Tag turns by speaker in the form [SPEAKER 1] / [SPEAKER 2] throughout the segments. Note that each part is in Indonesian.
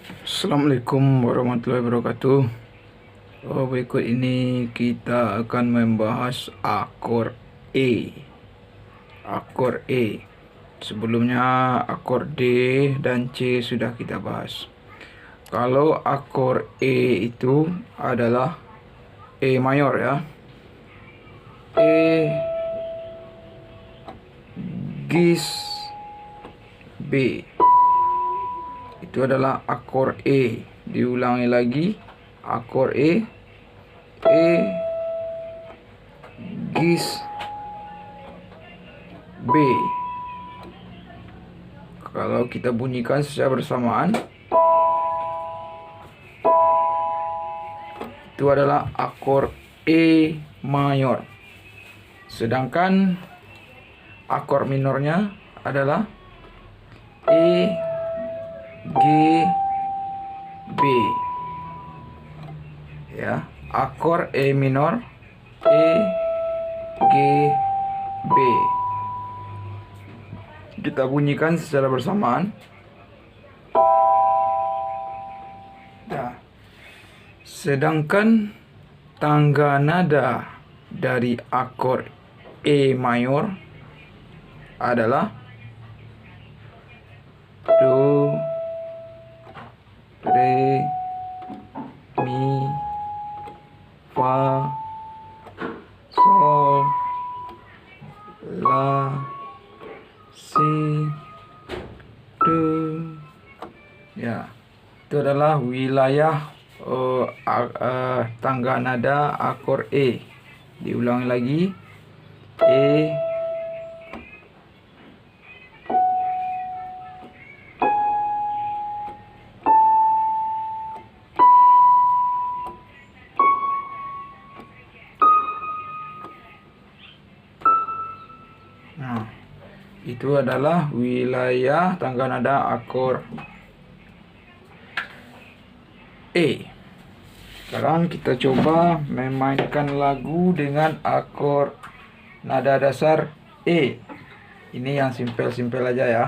[SPEAKER 1] Assalamualaikum warahmatullahi wabarakatuh. Berikut ini kita akan membahas akor E. Akor E. Sebelumnya akor D dan C sudah kita bahas. Kalau akor E itu adalah E mayor ya. E gis B. Itu adalah akor E. Diulangi lagi, akor E gis B. Kalau kita bunyikan secara bersamaan, itu adalah akor E mayor. Sedangkan akor minornya adalah E G B. Ya, akor E minor E G B. Kita bunyikan secara bersamaan. Nah, sedangkan tangga nada dari akor E mayor adalah do, re, mi, fa, sol, la, si, do. Ya, itu adalah wilayah tangga nada akor E. Diulangi lagi, E Nah, itu adalah wilayah tangga nada akor E. Sekarang kita coba memainkan lagu dengan akor nada dasar E. Ini yang simpel-simpel aja ya.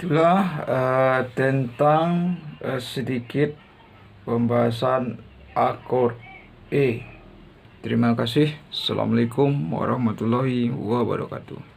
[SPEAKER 1] Itulah tentang sedikit pembahasan akor E. Terima kasih. Assalamualaikum warahmatullahi wabarakatuh.